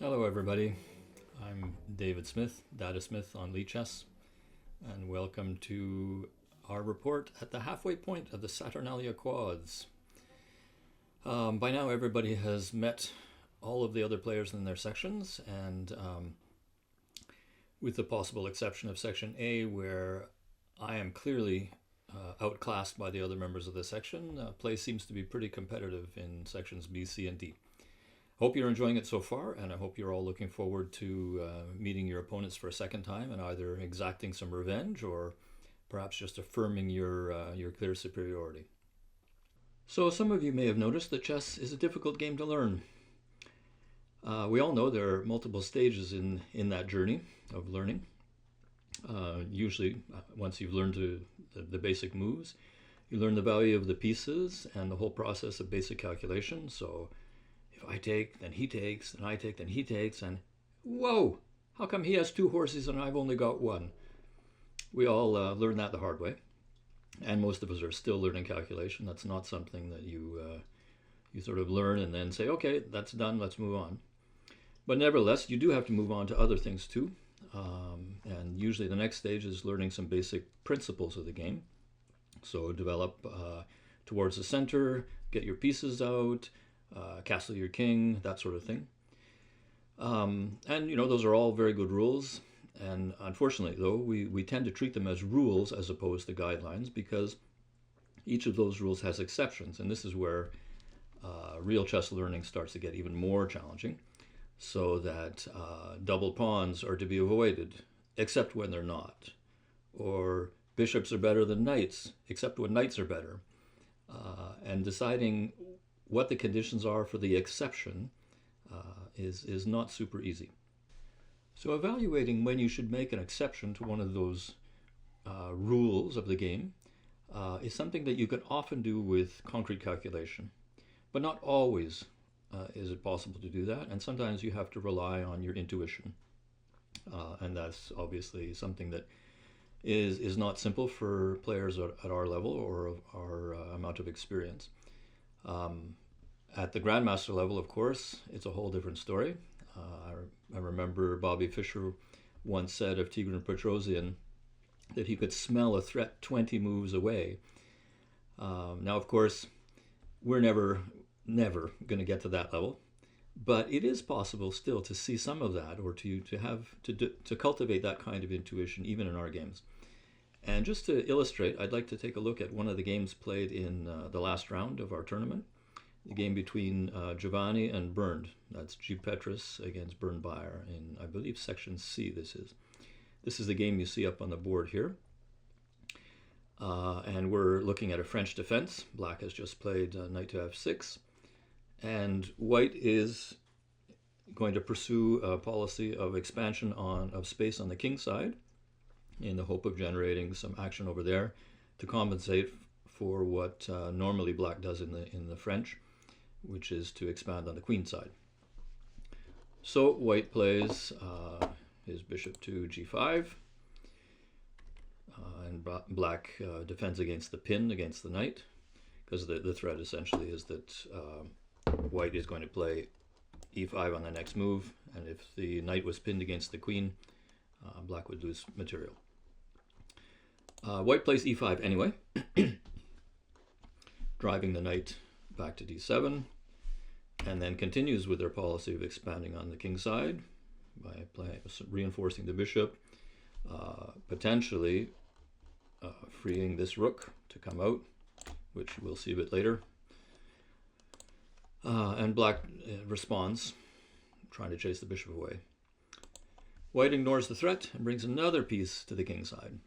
Hello everybody, I'm David Smith, Data Smith on Lichess, and welcome to our report at the halfway point of the Saturnalia quads. By now everybody has met all of the other players in their sections, and with the possible exception of section A, where I am clearly outclassed by the other members of the section, play seems to be pretty competitive in sections B, C, and D. Hope you're enjoying it so far, and I hope you're all looking forward to meeting your opponents for a second time and either exacting some revenge or perhaps just affirming your clear superiority. So some of you may have noticed that chess is a difficult game to learn. We all know there are multiple stages in that journey of learning. Usually, once you've learned the basic moves, you learn the value of the pieces and the whole process of basic calculation. So if I take, then he takes, then I take, then he takes, and whoa, how come he has 2 horses and I've only got 1? We all learn that the hard way, and most of us are still learning calculation. That's not something that you sort of learn and then say, okay, that's done, let's move on. But nevertheless, you do have to move on to other things too, and usually the next stage is learning some basic principles of the game. So develop towards the center, get your pieces out, castle your king, that sort of thing. And you know, those are all very good rules, and unfortunately though, we tend to treat them as rules as opposed to guidelines, because each of those rules has exceptions, and this is where real chess learning starts to get even more challenging, so that double pawns are to be avoided except when they're not, or bishops are better than knights except when knights are better, and deciding what the conditions are for the exception is not super easy. So evaluating when you should make an exception to one of those rules of the game is something that you can often do with concrete calculation, but not always is it possible to do that, and sometimes you have to rely on your intuition, and that's obviously something that is not simple for players at our level or of our amount of experience. At the Grandmaster level, of course, it's a whole different story. I remember Bobby Fischer once said of Tigran Petrosian that he could smell a threat 20 moves away. Now, of course, we're never going to get to that level, but it is possible still to see some of that, or to cultivate that kind of intuition even in our games. And just to illustrate, I'd like to take a look at one of the games played in the last round of our tournament. The game between Giovanni and Bernd. That's G. Petrus against Bernd Bayer in, I believe, section C this is. This is the game you see up on the board here. And we're looking at a French defense. Black has just played knight to f6. And white is going to pursue a policy of expansion of space on the king side in the hope of generating some action over there to compensate for what normally black does in the French, which is to expand on the queen side. So white plays his bishop to g5, and black defends against the pin against the knight, because the threat essentially is that white is going to play e5 on the next move, and if the knight was pinned against the queen, black would lose material. White plays e5 anyway, driving the knight back to d7, and then continues with their policy of expanding on the king side by reinforcing the bishop, potentially freeing this rook to come out, which we'll see a bit later. And black responds, trying to chase the bishop away. White ignores the threat and brings another piece to the king side.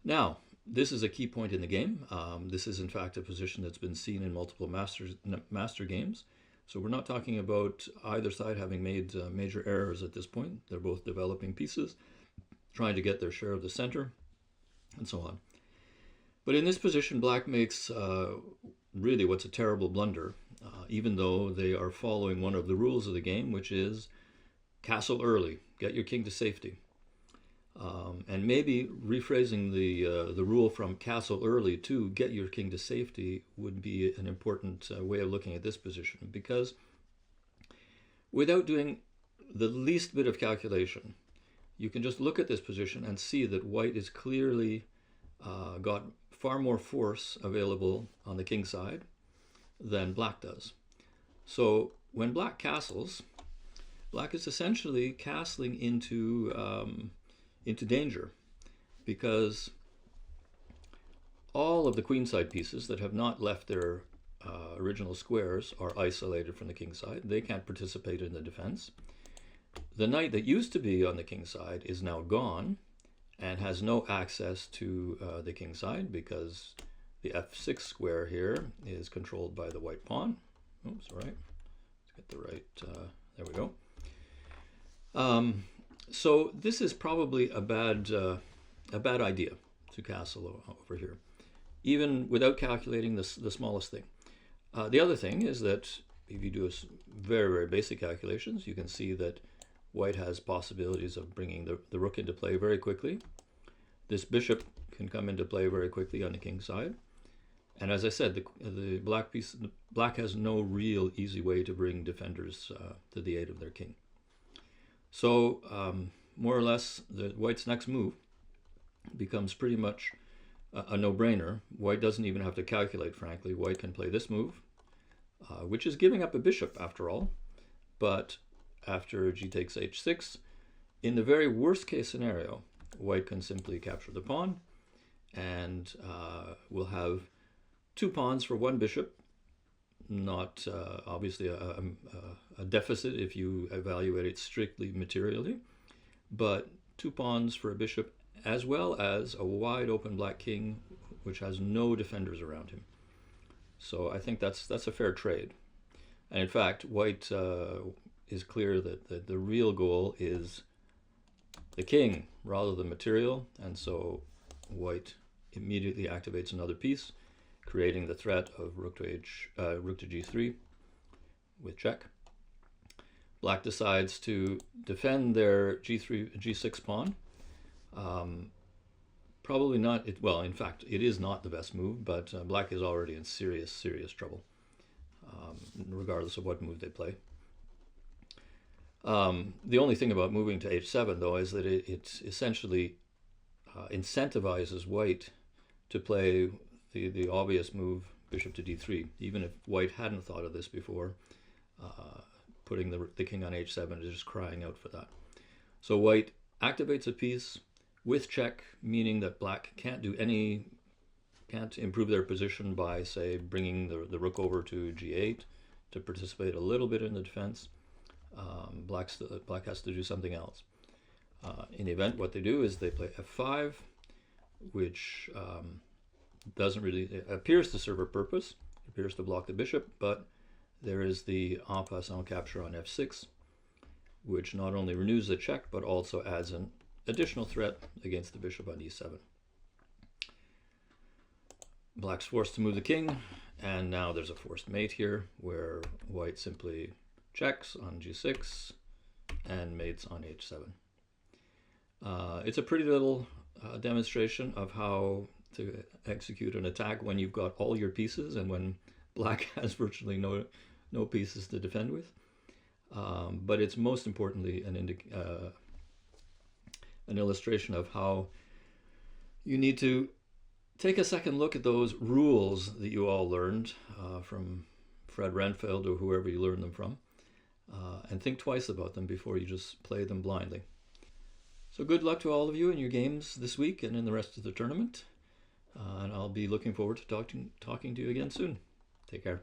Now, this is a key point in the game. This is in fact a position that's been seen in multiple master games. So we're not talking about either side having made major errors at this point. They're both developing pieces, trying to get their share of the center, and so on. But in this position, black makes really what's a terrible blunder, even though they are following one of the rules of the game, which is castle early, get your king to safety. And maybe rephrasing the rule from castle early to get your king to safety would be an important way of looking at this position, because without doing the least bit of calculation, you can just look at this position and see that white is clearly got far more force available on the king side than black does. So when black castles, black is essentially castling into danger, because all of the queenside pieces that have not left their original squares are isolated from the king side. They can't participate in the defense. The knight that used to be on the king side is now gone and has no access to the king side, because the f6 square here is controlled by the white pawn. Oops, right. Let's get the right, there we go. So this is probably a bad idea to castle over here, even without calculating the smallest thing. The other thing is that if you do very, very basic calculations, you can see that white has possibilities of bringing the rook into play very quickly. This bishop can come into play very quickly on the king side. And as I said, the black has no real easy way to bring defenders to the aid of their king. So more or less, the white's next move becomes pretty much a no-brainer. White doesn't even have to calculate, frankly. White can play this move, which is giving up a bishop after all. But after g takes h6, in the very worst case scenario, white can simply capture the pawn, and we'll have two pawns for one bishop. Not obviously a deficit if you evaluate it strictly materially, but two pawns for a bishop, as well as a wide open black king which has no defenders around him. So I think that's a fair trade. And in fact, white is clear that the real goal is the king rather than material, and so white immediately activates another piece, creating the threat of rook to g3 with check. Black decides to defend their g6 pawn. Probably not, well, in fact, it is not the best move, but black is already in serious, serious trouble, regardless of what move they play. The only thing about moving to h7, though, is that it essentially incentivizes white to play the obvious move, bishop to d3, even if white hadn't thought of this before. Putting the king on h7 is just crying out for that. So white activates a piece with check, meaning that black can't improve their position by, say, bringing the rook over to g8 to participate a little bit in the defense. Black has to do something else. In the event, what they do is they play f5, which doesn't really, appears to serve a purpose, appears to block the bishop, but there is the en passant capture on f6, which not only renews the check, but also adds an additional threat against the bishop on e7. Black's forced to move the king, and now there's a forced mate here, where white simply checks on g6 and mates on h7. It's a pretty little demonstration of how to execute an attack when you've got all your pieces and when black has virtually no pieces to defend with. But it's most importantly an illustration of how you need to take a second look at those rules that you all learned from Fred Renfeld or whoever you learned them from, and think twice about them before you just play them blindly. So good luck to all of you in your games this week and in the rest of the tournament. And I'll be looking forward to talking to you again soon. Take care.